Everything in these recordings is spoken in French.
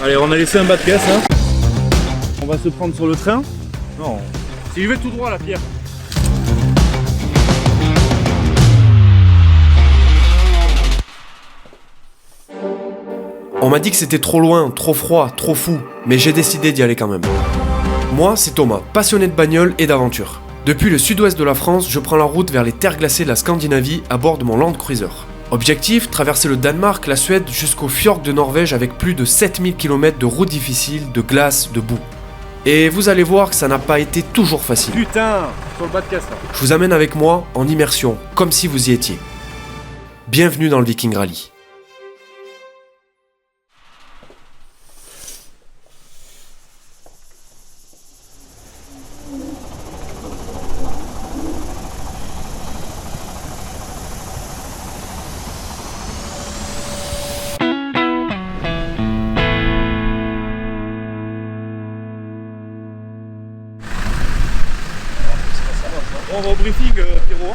Allez, on a laissé un bas de caisse. Hein. On va se prendre sur le train. Non, si je vais tout droit, la Pierre. On m'a dit que c'était trop loin, trop froid, trop fou, mais j'ai décidé d'y aller quand même. Moi, c'est Thomas, passionné de bagnole et d'aventure. Depuis le sud-ouest de la France, je prends la route vers les terres glacées de la Scandinavie à bord de mon Land Cruiser. Objectif, traverser le Danemark, la Suède jusqu'au fjord de Norvège avec plus de 7000 km de routes difficiles, de glace, de boue. Et vous allez voir que ça n'a pas été toujours facile. Putain, sur le bas de caisse là. Je vous amène avec moi en immersion, comme si vous y étiez. Bienvenue dans le Viking Rally. On va au briefing, Pierrot.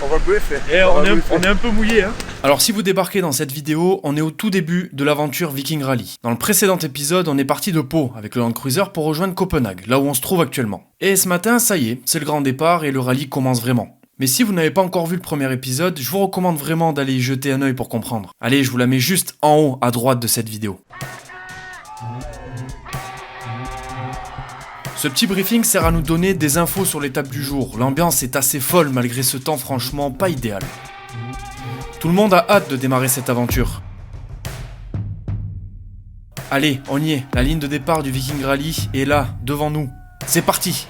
On va le briefer. Et on est un peu mouillé. Hein. Alors si vous débarquez dans cette vidéo, on est au tout début de l'aventure Viking Rally. Dans le précédent épisode, on est parti de Pau avec le Land Cruiser pour rejoindre Copenhague, là où on se trouve actuellement. Et ce matin, ça y est, c'est le grand départ et le rallye commence vraiment. Mais si vous n'avez pas encore vu le premier épisode, je vous recommande vraiment d'aller y jeter un œil pour comprendre. Allez, je vous la mets juste en haut à droite de cette vidéo. Ce petit briefing sert à nous donner des infos sur l'étape du jour. L'ambiance est assez folle malgré ce temps franchement pas idéal. Tout le monde a hâte de démarrer cette aventure. Allez, on y est, la ligne de départ du Viking Rally est là, devant nous. C'est parti!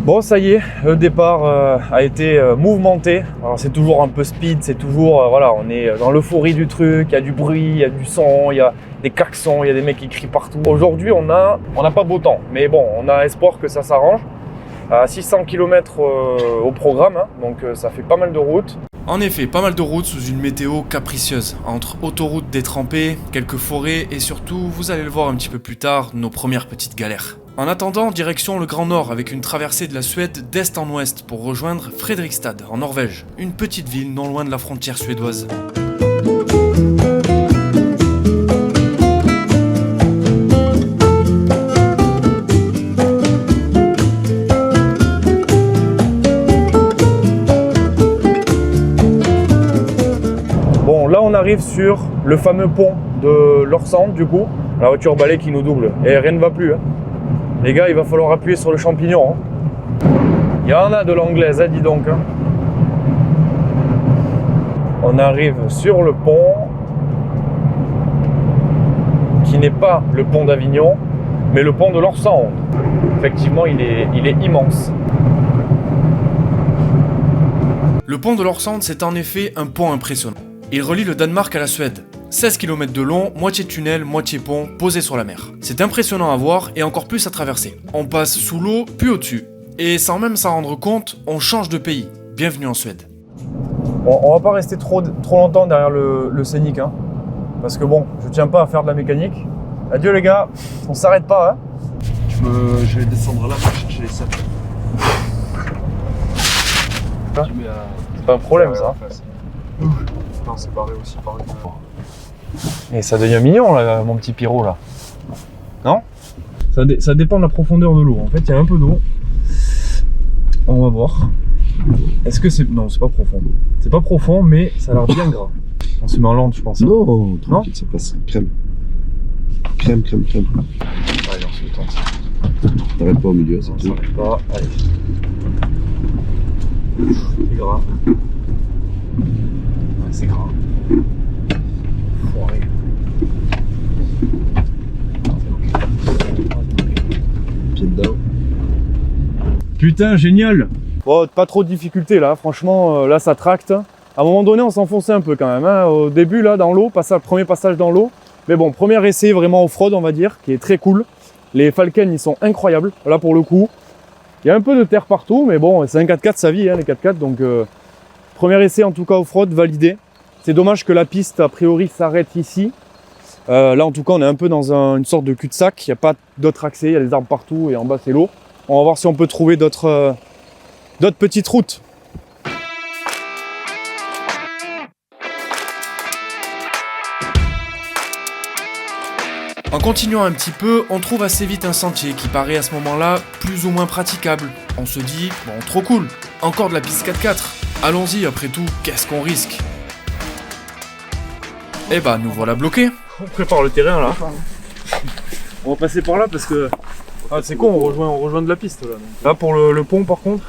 Bon, ça y est, le départ a été mouvementé. Alors c'est toujours un peu speed, c'est toujours, voilà, on est dans l'euphorie du truc, il y a du bruit, il y a du son, il y a des klaxons, il y a des mecs qui crient partout. Aujourd'hui, on n'a pas beau temps, mais bon, on a espoir que ça s'arrange. À 600 km au programme, hein, donc ça fait pas mal de routes. En effet, pas mal de routes sous une météo capricieuse, entre autoroutes détrempées, quelques forêts et surtout, vous allez le voir un petit peu plus tard, nos premières petites galères. En attendant, direction le Grand Nord avec une traversée de la Suède d'est en ouest pour rejoindre Fredrikstad en Norvège, une petite ville non loin de la frontière suédoise. Bon, là on arrive sur le fameux pont de l'Orsand du coup, la voiture balai qui nous double et rien ne va plus. Hein. Les gars, il va falloir appuyer sur le champignon. Hein. Il y en a de l'anglaise, hein, dis donc. Hein. On arrive sur le pont, qui n'est pas le pont d'Avignon, mais le pont de l'Orsand. Effectivement, il est immense. Le pont de l'Orsand, c'est en effet un pont impressionnant. Il relie le Danemark à la Suède. 16 km de long, moitié tunnel, moitié pont, posé sur la mer. C'est impressionnant à voir et encore plus à traverser. On passe sous l'eau, puis au-dessus. Et sans même s'en rendre compte, on change de pays. Bienvenue en Suède. Bon, on va pas rester trop longtemps derrière le scénic, hein, parce que bon, je tiens pas à faire de la mécanique. Adieu les gars, on s'arrête pas. Hein. Je vais descendre là pour chercher les sacs. C'est pas un problème ça. Non, c'est barré aussi par une... Et ça devient mignon là, mon petit Pierrot là. Non ? Ça dépend de la profondeur de l'eau. En fait, il y a un peu d'eau. On va voir. Est-ce que c'est... Non, c'est pas profond. C'est pas profond, mais ça a l'air bien gras. On se met en lente, je pense. Non, tranquille, ça passe. Crème. Crème. Allez, on se tente. T'arrêtes pas au milieu, c'est tout. On s'arrête pas. Allez. C'est gras. Ouais, c'est gras. Foiré. Pied dedans. Putain, génial! Bon, pas trop de difficultés là, franchement, là ça tracte. À un moment donné, on s'enfonçait un peu quand même. Hein. Au début, là, dans l'eau, premier passage dans l'eau. Mais bon, premier essai vraiment off-road, on va dire, qui est très cool. Les Falken, ils sont incroyables. Là, pour le coup, il y a un peu de terre partout, mais bon, c'est un 4x4 sa vie, hein, les 4x4. Donc, Premier essai en tout cas off-road validé. C'est dommage que la piste a priori s'arrête ici. Là en tout cas on est un peu dans une sorte de cul-de-sac. Il n'y a pas d'autres accès, il y a des arbres partout et en bas c'est l'eau. On va voir si on peut trouver d'autres petites routes. En continuant un petit peu, on trouve assez vite un sentier qui paraît à ce moment-là plus ou moins praticable. On se dit, bon, trop cool, encore de la piste 4x4. Allons-y, après tout, qu'est-ce qu'on risque? Eh bah, nous voilà bloqués. On prépare le terrain là. On va passer par là parce que c'est con, on rejoint de la piste là. Là pour le pont par contre,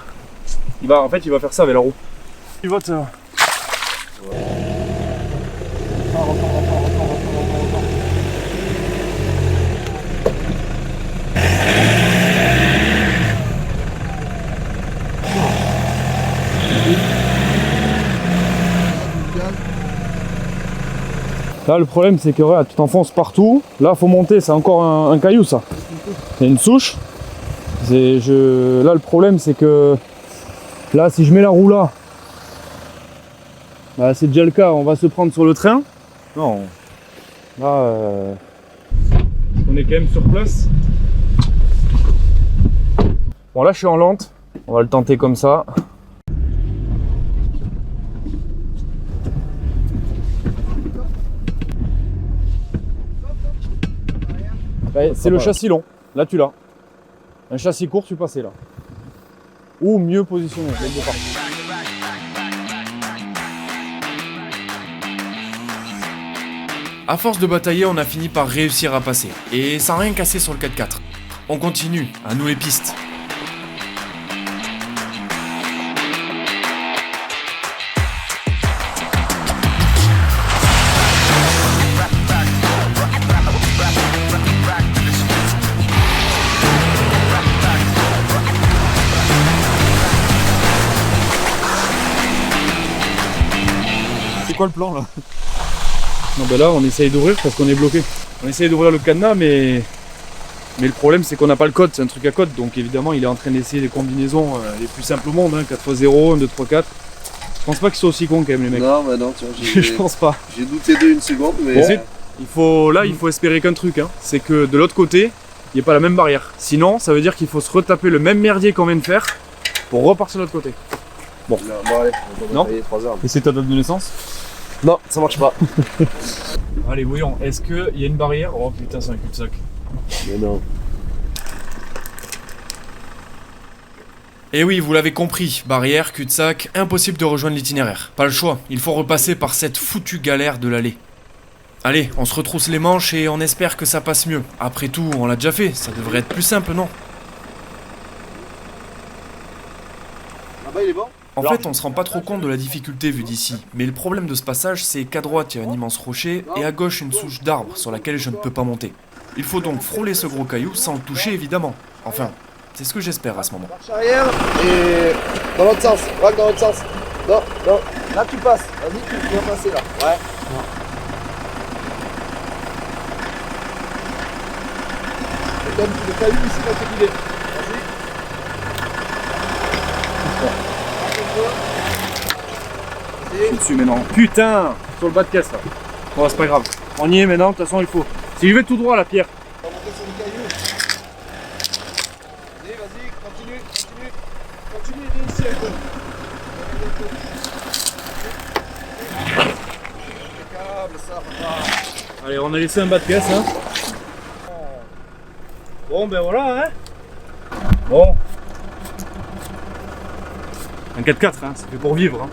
il va faire ça avec la roue. Il va te... Là le problème c'est que tu t'enfonces partout. Là faut monter, c'est encore un caillou ça. C'est une souche. Là le problème c'est que là si je mets la roue là, bah, c'est déjà le cas, on va se prendre sur le train. Non. Là on est quand même sur place. Bon là je suis en lente, on va le tenter comme ça. C'est le châssis long, là tu l'as. Un châssis court, tu passais là. Ou mieux positionné, dès le départ. À force de batailler, on a fini par réussir à passer. Et sans rien casser sur le 4x4. On continue, à nous les pistes. C'est quoi le plan là? Non bah là on essaye d'ouvrir parce qu'on est bloqué. On essaye d'ouvrir le cadenas mais le problème c'est qu'on n'a pas le code, c'est un truc à code donc évidemment il est en train d'essayer des combinaisons les plus simples au monde, hein, 4x0, 1, 2, 3, 4. Je pense pas qu'ils soient aussi cons quand même les mecs. Non, bah non, tu vois, Je pense pas. J'ai douté d'eux une seconde mais... Bon, il faut espérer qu'un truc, hein, c'est que de l'autre côté, il n'y ait pas la même barrière. Sinon ça veut dire qu'il faut se retaper le même merdier qu'on vient de faire pour repartir de l'autre côté. Bon. Bon allez, on Non. va 3 heures. Et c'est ta date de naissance? Non, ça marche pas. Allez voyons, est-ce qu'il y a une barrière? Oh putain c'est un cul-de-sac. Mais non. Et oui, vous l'avez compris, barrière, cul-de-sac, impossible de rejoindre l'itinéraire. Pas le choix, il faut repasser par cette foutue galère de l'allée. Allez, on se retrousse les manches et on espère que ça passe mieux. Après tout, on l'a déjà fait, ça devrait être plus simple, non? Là-bas il est bon? En fait, on se rend pas trop compte de la difficulté vue d'ici, mais le problème de ce passage, c'est qu'à droite, il y a un immense rocher, et à gauche, une souche d'arbre sur laquelle je ne peux pas monter. Il faut donc frôler ce gros caillou sans le toucher, évidemment. Enfin, c'est ce que j'espère à ce moment. Marche arrière et dans l'autre sens, braque dans l'autre sens. Non, non, là tu passes, vas-y tu viens passer là. Ouais. Le caillou ici va te guider. Vas-y. Je suis dessus maintenant. Putain, sur le bas de caisse là. Bon c'est pas grave. On y est maintenant, de toute façon il faut. Si je vais tout droit la pierre. On va monter sur le caillou. Vas-y, continue. Continue, viens ici un peu. Impeccable ça, papa. Allez, on a laissé un bas de caisse hein. Bon ben voilà hein. Bon. Un 4x4 hein, ça fait pour vivre hein.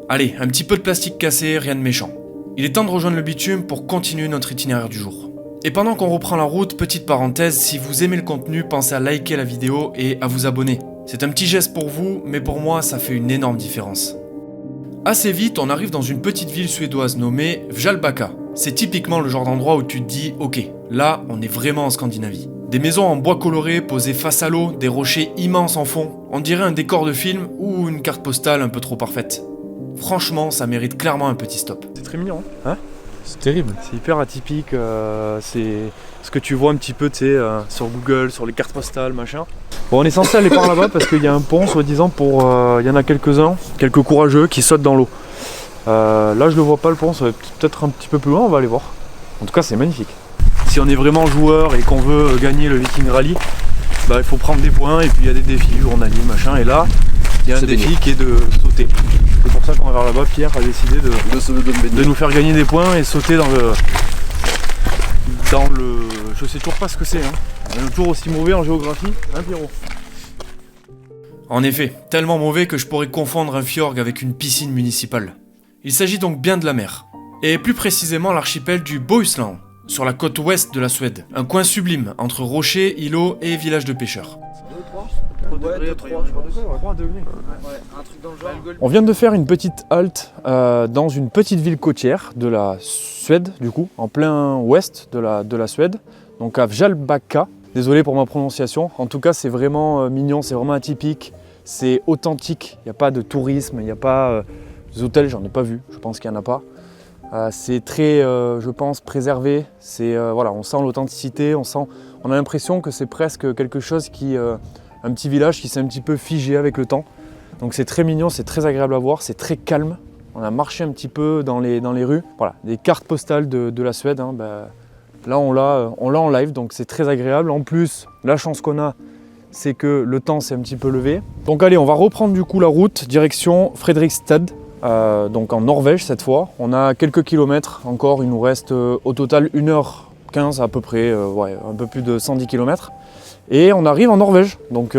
Allez, un petit peu de plastique cassé, rien de méchant. Il est temps de rejoindre le bitume pour continuer notre itinéraire du jour. Et pendant qu'on reprend la route, petite parenthèse, si vous aimez le contenu, pensez à liker la vidéo et à vous abonner. C'est un petit geste pour vous, mais pour moi, ça fait une énorme différence. Assez vite, on arrive dans une petite ville suédoise nommée Vjalbacka. C'est typiquement le genre d'endroit où tu te dis « Ok, là, on est vraiment en Scandinavie ». Des maisons en bois coloré posées face à l'eau, des rochers immenses en fond. On dirait un décor de film ou une carte postale un peu trop parfaite. Franchement, ça mérite clairement un petit stop. C'est très mignon hein. C'est terrible. C'est hyper atypique, c'est ce que tu vois un petit peu tu sais, sur Google, sur les cartes postales, machin. Bon, on est censé aller par là-bas parce qu'il y a un pont, soi-disant, pour. Il y en a quelques-uns, quelques courageux qui sautent dans l'eau. Là, je le vois pas le pont, ça va peut-être un petit peu plus loin, on va aller voir. En tout cas, c'est magnifique. Si on est vraiment joueur et qu'on veut gagner le Viking Rally, bah, il faut prendre des points et puis il y a des défis journaliers, machin. Et là, il y a un défi qui est de sauter. C'est pour ça qu'on va vers là-bas. Pierre a décidé de nous faire gagner des points et sauter dans le. Je sais toujours pas ce que c'est. Hein. On est toujours aussi mauvais en géographie, hein, Pierrot? En effet, tellement mauvais que je pourrais confondre un fjord avec une piscine municipale. Il s'agit donc bien de la mer. Et plus précisément l'archipel du Bohuslän, sur la côte ouest de la Suède. Un coin sublime entre rochers, îlots et villages de pêcheurs. On vient de faire une petite halte dans une petite ville côtière de la Suède, du coup, en plein ouest de la Suède, donc à Fjällbacka. Désolé pour ma prononciation, en tout cas c'est vraiment mignon, c'est vraiment atypique, c'est authentique, il n'y a pas de tourisme, il n'y a pas des hôtels, j'en ai pas vu, je pense qu'il n'y en a pas. C'est très, je pense, préservé, voilà, on sent l'authenticité, on a l'impression que c'est presque quelque chose qui... un petit village qui s'est un petit peu figé avec le temps. Donc c'est très mignon, c'est très agréable à voir, c'est très calme. On a marché un petit peu dans les rues. Voilà, des cartes postales de la Suède. Hein, là on l'a en live, donc c'est très agréable. En plus, la chance qu'on a, c'est que le temps s'est un petit peu levé. Donc allez, on va reprendre du coup la route, direction Fredrikstad, donc en Norvège cette fois. On a quelques kilomètres encore, il nous reste au total 1h15 à peu près, ouais, un peu plus de 110 km. Et on arrive en Norvège, donc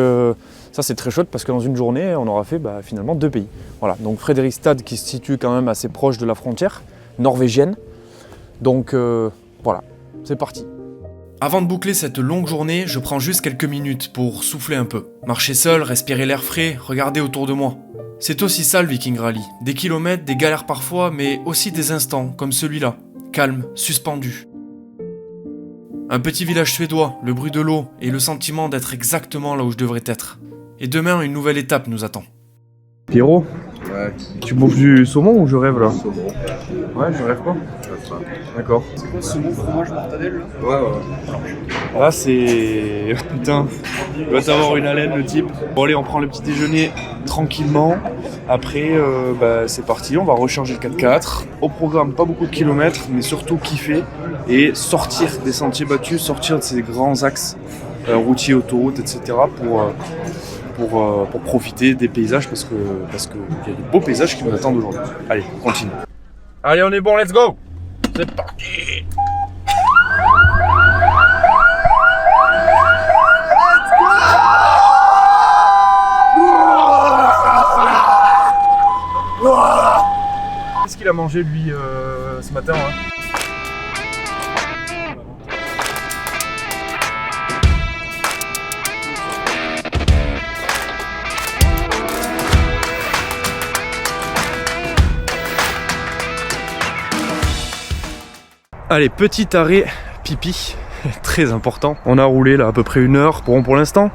ça c'est très chouette parce que dans une journée on aura fait finalement 2 pays. Voilà, donc Fredrikstad qui se situe quand même assez proche de la frontière norvégienne. Donc voilà, c'est parti. Avant de boucler cette longue journée, je prends juste quelques minutes pour souffler un peu. Marcher seul, respirer l'air frais, regarder autour de moi. C'est aussi ça le Viking Rally. Des kilomètres, des galères parfois, mais aussi des instants comme celui-là, calme, suspendu. Un petit village suédois, le bruit de l'eau et le sentiment d'être exactement là où je devrais être. Et demain, une nouvelle étape nous attend. Pierrot, Ouais, tu bouffes du saumon ou je rêve là? saumon. Ouais, je rêve pas. D'accord. C'est quoi ce saumon fromage mortadelle? Ouais. Là c'est... Putain, il va t'avoir une haleine le type. Bon allez, on prend le petit déjeuner tranquillement. Après, c'est parti, on va recharger le 4x4. Au programme, pas beaucoup de kilomètres, mais surtout kiffer et sortir des sentiers battus, sortir de ces grands axes routiers, autoroutes, etc. pour profiter des paysages parce que y a de beaux paysages qui nous attendent aujourd'hui. Allez, on continue. Allez, on est bon, let's go! C'est parti! Qu'est-ce qu'il a mangé lui ce matin hein? Allez, petit arrêt pipi, très important. On a roulé là à peu près 1 heure. Bon, pour l'instant,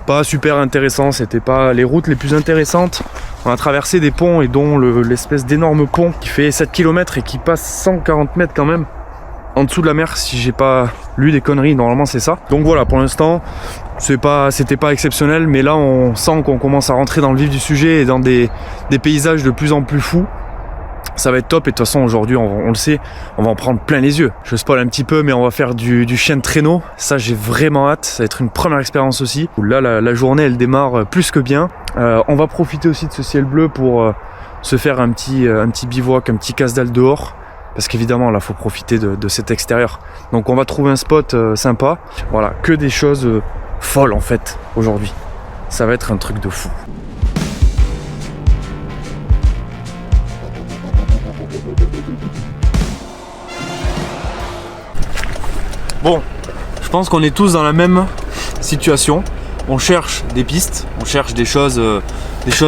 pas super intéressant, c'était pas les routes les plus intéressantes. On a traversé des ponts et dont l'espèce d'énorme pont qui fait 7 km et qui passe 140 mètres quand même en dessous de la mer, si j'ai pas lu des conneries, normalement c'est ça. Donc voilà, pour l'instant, c'était pas exceptionnel, mais là on sent qu'on commence à rentrer dans le vif du sujet et dans des paysages de plus en plus fous. Ça va être top et de toute façon aujourd'hui on le sait, on va en prendre plein les yeux. Je spoil un petit peu mais on va faire du chien de traîneau, ça j'ai vraiment hâte, ça va être une première expérience aussi. Là la journée elle démarre plus que bien. On va profiter aussi de ce ciel bleu pour se faire un petit bivouac, un petit casse-dalle dehors. Parce qu'évidemment là faut profiter de cet extérieur. Donc on va trouver un spot sympa. Voilà, que des choses folles en fait aujourd'hui. Ça va être un truc de fou. Bon, je pense qu'on est tous dans la même situation. On cherche des pistes, on cherche des choses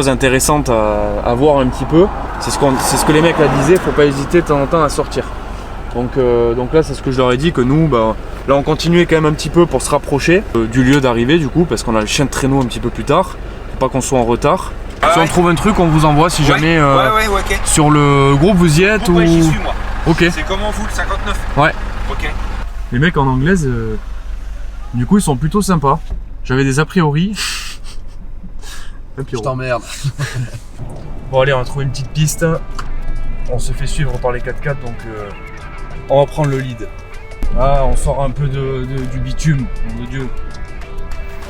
intéressantes à voir un petit peu. C'est ce que les mecs là disaient, faut pas hésiter de temps en temps à sortir. Donc là c'est ce que je leur ai dit, que nous là on continuait quand même un petit peu pour se rapprocher du lieu d'arrivée du coup, parce qu'on a le chien de traîneau un petit peu plus tard. Faut pas qu'on soit en retard. Si on trouve un truc, on vous envoie si jamais ok. sur le groupe vous y êtes ou... Ouais, j'y suis moi. Ok. C'est comment vous le 59? Ouais. Ok. Les mecs en anglaise, du coup ils sont plutôt sympas. J'avais des a priori. Je t'emmerde. Bon allez, on a trouvé une petite piste. On se fait suivre par les 4x4, donc on va prendre le lead. Ah, on sort un peu du bitume, mon Dieu.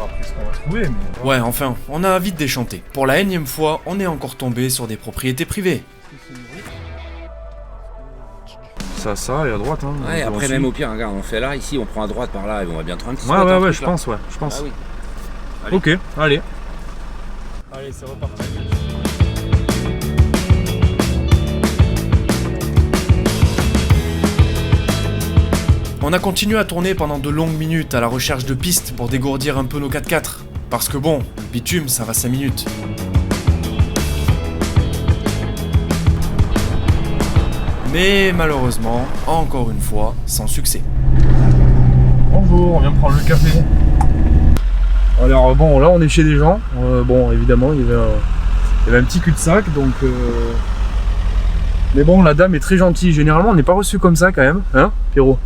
Après ce qu'on va trouver, mais... Ouais, enfin, on a vite déchanté. Pour la énième fois, on est encore tombé sur des propriétés privées. Ça, et à droite. Hein, ouais, après même au pire, regarde, on fait là, ici, on prend à droite par là, et on va bien trouver un petit Ouais, spot, ouais, un ouais, truc, je là. pense, ouais, je pense. Ah oui. Allez. Ok, allez. Allez, c'est reparti. On a continué à tourner pendant de longues minutes à la recherche de pistes pour dégourdir un peu nos 4x4. Parce que bon, le bitume, ça va 5 minutes. Mais malheureusement, encore une fois, sans succès. Bonjour, on vient prendre le café. Alors bon, là on est chez des gens. Bon, évidemment, il y avait un petit cul-de-sac, donc... Mais bon, la dame est très gentille. Généralement, on n'est pas reçu comme ça quand même, hein, Pierrot?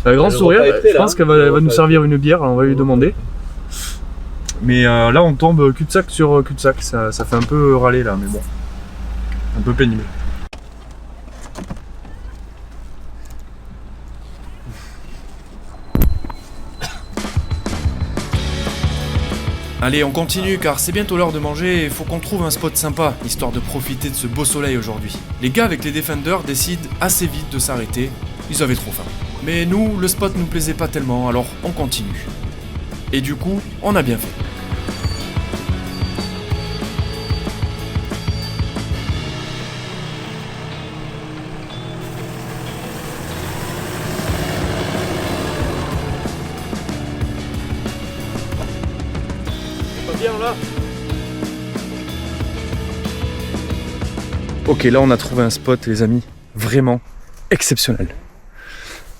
Un grand sourire, je pense qu'elle va nous servir une bière, on va lui demander. Mais là, on tombe cul-de-sac sur cul-de-sac. Ça fait un peu râler là, mais bon. Un peu pénible. Allez, on continue car c'est bientôt l'heure de manger et il faut qu'on trouve un spot sympa, histoire de profiter de ce beau soleil aujourd'hui. Les gars avec les Defenders décident assez vite de s'arrêter, ils avaient trop faim. Mais nous, le spot nous plaisait pas tellement, alors on continue. Et du coup, on a bien fait. Ok, là on a trouvé un spot, les amis, vraiment exceptionnel.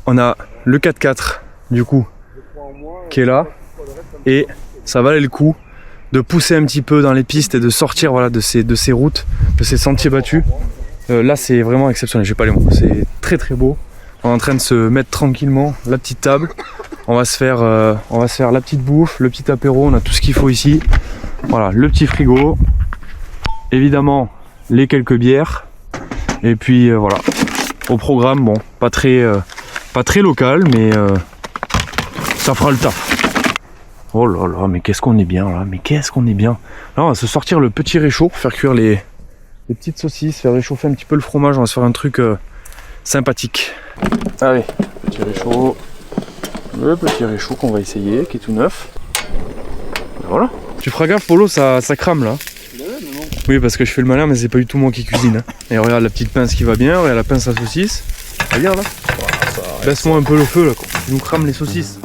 On a le 4x4 du coup qui est là et ça valait le coup de pousser un petit peu dans les pistes et de sortir voilà, de ces routes, de ces sentiers battus. Là c'est vraiment exceptionnel, j'ai pas les mots, c'est très très beau. On est en train de se mettre tranquillement la petite table, on va se faire la petite bouffe, le petit apéro, on a tout ce qu'il faut ici. Voilà, le petit frigo, évidemment les quelques bières et puis voilà, au programme, bon, pas très local, mais ça fera le taf. Oh là là, mais qu'est-ce qu'on est bien là, mais qu'est-ce qu'on est bien. Là on va se sortir le petit réchaud pour faire cuire les petites saucisses, faire réchauffer un petit peu le fromage, on va se faire un truc sympathique. Allez, petit réchaud, le petit réchaud qu'on va essayer, qui est tout neuf. Voilà. Tu feras gaffe Polo, ça crame là. Oui, parce que je fais le malin, mais c'est pas du tout moi qui cuisine. Hein. Et regarde la petite pince qui va bien, regarde la pince à saucisse. Regarde là. Baisse-moi un peu le feu là, quoi. Tu nous crames les saucisses.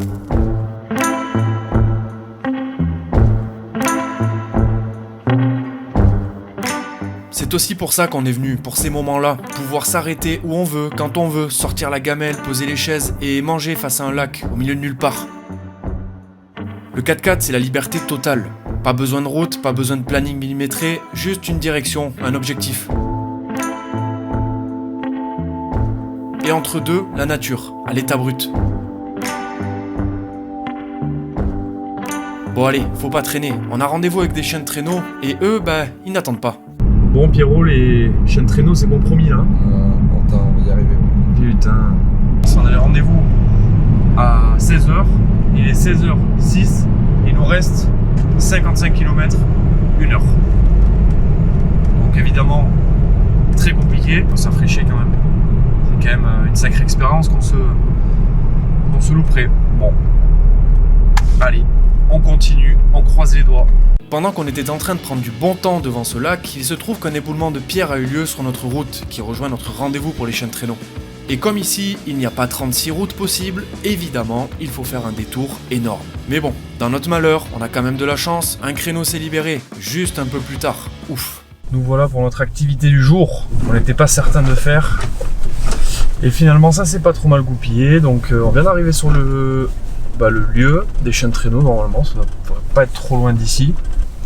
C'est aussi pour ça qu'on est venu, pour ces moments-là. Pouvoir s'arrêter où on veut, quand on veut, sortir la gamelle, poser les chaises et manger face à un lac, au milieu de nulle part. Le 4x4, c'est la liberté totale. Pas besoin de route, pas besoin de planning millimétré, juste une direction, un objectif. Et entre deux, la nature, à l'état brut. Bon allez, faut pas traîner, on a rendez-vous avec des chiens de traîneau, et eux, ils n'attendent pas. Bon Pierrot, les chiens de traîneau c'est compromis là. Attends, on va y arriver. Putain. On avait rendez-vous à 16h, il est 16h06, il nous reste 55 km, 1 heure. Donc évidemment, très compliqué, on s'affraîchit quand même. C'est quand même une sacrée expérience qu'on se louperait. Bon, allez, on continue, on croise les doigts. Pendant qu'on était en train de prendre du bon temps devant ce lac, il se trouve qu'un éboulement de pierre a eu lieu sur notre route, qui rejoint notre rendez-vous pour les chiens de traîneau. Et comme ici, il n'y a pas 36 routes possibles, évidemment, il faut faire un détour énorme. Mais bon, dans notre malheur, on a quand même de la chance, un créneau s'est libéré, juste un peu plus tard. Ouf. Nous voilà pour notre activité du jour. On n'était pas certain de faire. Et finalement, ça s'est pas trop mal goupillé. Donc, on vient d'arriver sur le lieu des chiens de traîneau. Normalement, ça ne devrait pas être trop loin d'ici.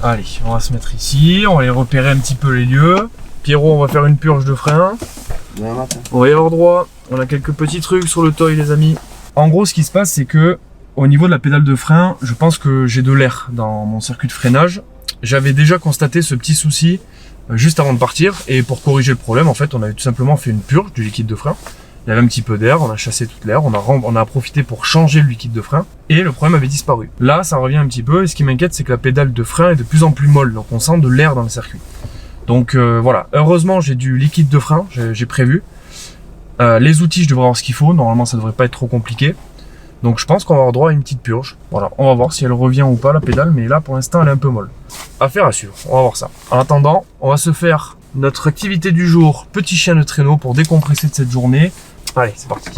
Allez, on va se mettre ici. On va aller repérer un petit peu les lieux. Pierrot, on va faire une purge de frein. On va y avoir droit. On a quelques petits trucs sur le toy, les amis. En gros, ce qui se passe, c'est que Au niveau de la pédale de frein, je pense que j'ai de l'air dans mon circuit de freinage. J'avais déjà constaté ce petit souci juste avant de partir, et pour corriger le problème, en fait, on avait tout simplement fait une purge du liquide de frein. Il y avait un petit peu d'air, on a chassé toute l'air, on a profité pour changer le liquide de frein, et le problème avait disparu. Là, ça revient un petit peu, et ce qui m'inquiète, c'est que la pédale de frein est de plus en plus molle, donc on sent de l'air dans le circuit. Donc voilà, heureusement j'ai du liquide de frein, j'ai prévu. Les outils, je devrais avoir ce qu'il faut, normalement ça devrait pas être trop compliqué. Donc je pense qu'on va avoir droit à une petite purge. Voilà, on va voir si elle revient ou pas la pédale, mais là pour l'instant elle est un peu molle. Affaire à suivre, on va voir ça. En attendant, on va se faire notre activité du jour, petit chien de traîneau pour décompresser de cette journée. Allez, c'est parti.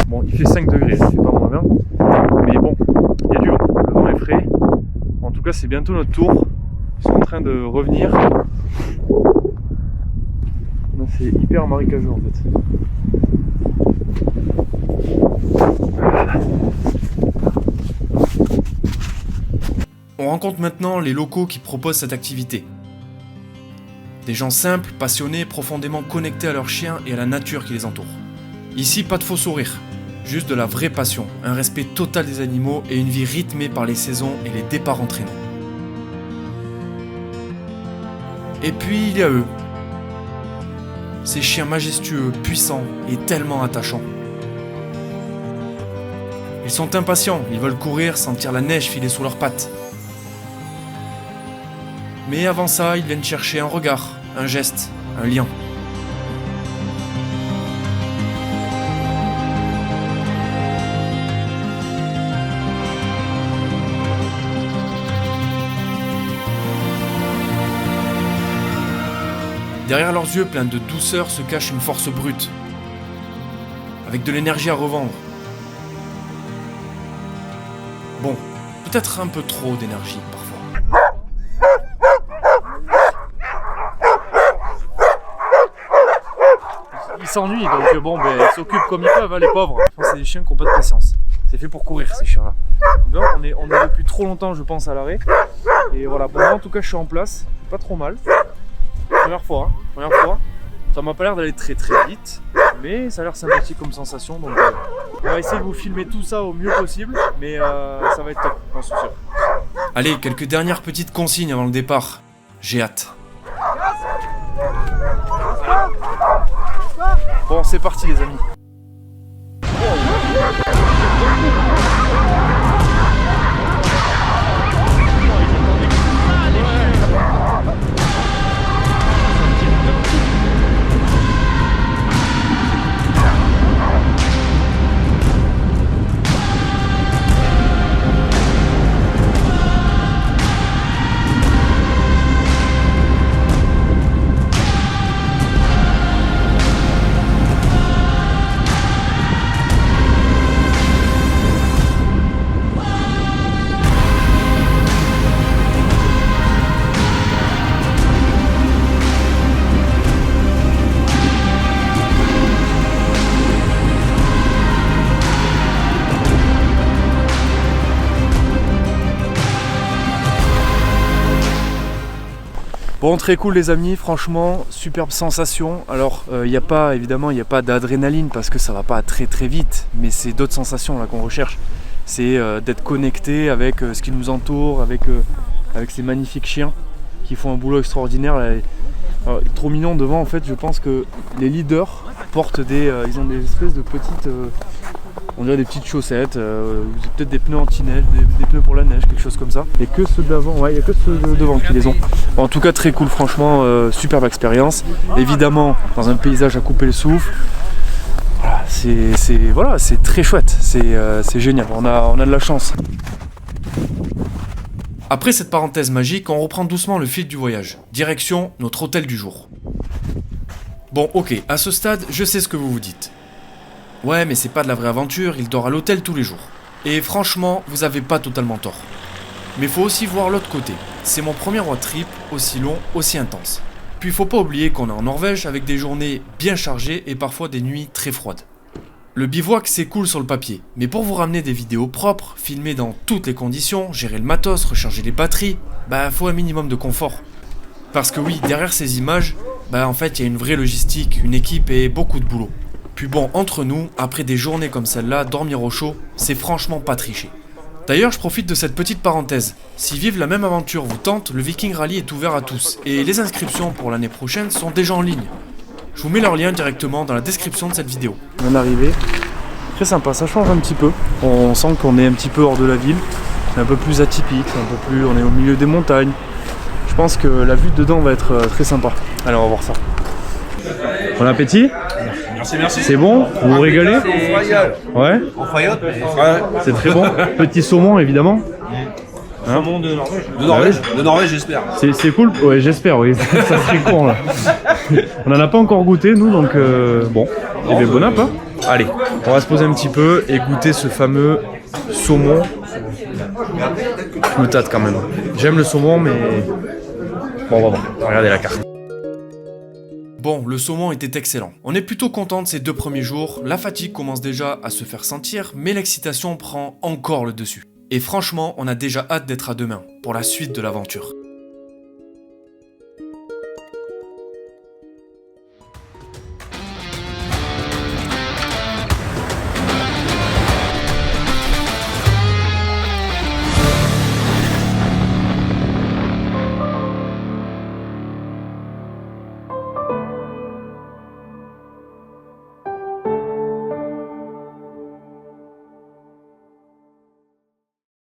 Bon, il fait 5 degrés, ça fait pas moins 20. Mais bon, il y a du vent, le vent est frais. En tout cas, c'est bientôt notre tour. Ils sont en train de revenir. Là, c'est hyper marécageux en fait. On rencontre maintenant les locaux qui proposent cette activité. Des gens simples, passionnés, profondément connectés à leurs chiens et à la nature qui les entoure. Ici, pas de faux sourires, juste de la vraie passion, un respect total des animaux et une vie rythmée par les saisons et les départs entraînés. Et puis il y a eux. Ces chiens majestueux, puissants et tellement attachants. Ils sont impatients, ils veulent courir, sentir la neige filer sous leurs pattes. Mais avant ça, ils viennent chercher un regard, un geste, un lien. Derrière leurs yeux pleins de douceur se cache une force brute, avec de l'énergie à revendre. Bon, peut-être un peu trop d'énergie parfois. Ils s'ennuient, donc bon, ben, ils s'occupent comme ils peuvent, hein, les pauvres. Je pense que c'est des chiens qui n'ont pas de patience. C'est fait pour courir, ces chiens-là. Donc là, on est depuis trop longtemps, je pense, à l'arrêt. Et voilà, pour moi, en tout cas, je suis en place. Pas trop mal. Première fois. Ça m'a pas l'air d'aller très très vite, mais ça a l'air sympathique comme sensation. Donc, on va essayer de vous filmer tout ça au mieux possible, mais ça va être top, j'en suis sûr. Allez, quelques dernières petites consignes avant le départ. J'ai hâte. Bon, c'est parti, les amis. Bon, très cool les amis, franchement, superbe sensation. Alors, il n'y a pas d'adrénaline parce que ça va pas très très vite, mais c'est d'autres sensations là qu'on recherche. C'est d'être connecté avec ce qui nous entoure, avec ces magnifiques chiens qui font un boulot extraordinaire. Là. Alors, trop mignon devant, en fait, je pense que les leaders portent ils ont des espèces de petites, on dirait des petites chaussettes, peut-être des pneus anti-neige, des pneus pour la neige, quelque chose comme ça. Et que ceux d'avant, ouais, il n'y a que ceux de devant qui les ont. Bon, en tout cas, très cool, franchement, superbe expérience. Évidemment, dans un paysage à couper le souffle. Voilà, c'est très chouette, c'est génial, on a de la chance. Après cette parenthèse magique, on reprend doucement le fil du voyage. Direction notre hôtel du jour. Bon, ok, à ce stade, je sais ce que vous vous dites. Ouais, mais c'est pas de la vraie aventure, il dort à l'hôtel tous les jours. Et franchement, vous avez pas totalement tort. Mais faut aussi voir l'autre côté. C'est mon premier road trip, aussi long, aussi intense. Puis faut pas oublier qu'on est en Norvège avec des journées bien chargées et parfois des nuits très froides. Le bivouac c'est cool sur le papier, mais pour vous ramener des vidéos propres, filmées dans toutes les conditions, gérer le matos, recharger les batteries, faut un minimum de confort. Parce que oui, derrière ces images, en fait il y a une vraie logistique, une équipe et beaucoup de boulot. Puis bon, entre nous, après des journées comme celle-là, dormir au chaud, c'est franchement pas tricher. D'ailleurs, je profite de cette petite parenthèse. Si vivre la même aventure vous tente, le Viking Rally est ouvert à tous, et les inscriptions pour l'année prochaine sont déjà en ligne. Je vous mets leur lien directement dans la description de cette vidéo. On vient d'arriver. Très sympa, ça change un petit peu. On sent qu'on est un petit peu hors de la ville. C'est un peu plus atypique, on est au milieu des montagnes. Je pense que la vue dedans va être très sympa. Allez, on va voir ça. Bon appétit. Merci. C'est bon? Vous vous régalez? Ouais. On faillote. C'est très bon. Petit saumon évidemment. Saumon de Norvège. De Norvège, j'espère. C'est cool. Ouais, j'espère, oui. Ça serait con là. On en a pas encore goûté nous, donc bon. Et bien bon app, hein. Allez, on va se poser un petit peu et goûter ce fameux saumon. Je me tâte quand même. J'aime le saumon, mais bon, on va voir. Regardez la carte. Bon, le saumon était excellent. On est plutôt content de ces 2 premiers jours, la fatigue commence déjà à se faire sentir, mais l'excitation prend encore le dessus. Et franchement, on a déjà hâte d'être à demain, pour la suite de l'aventure.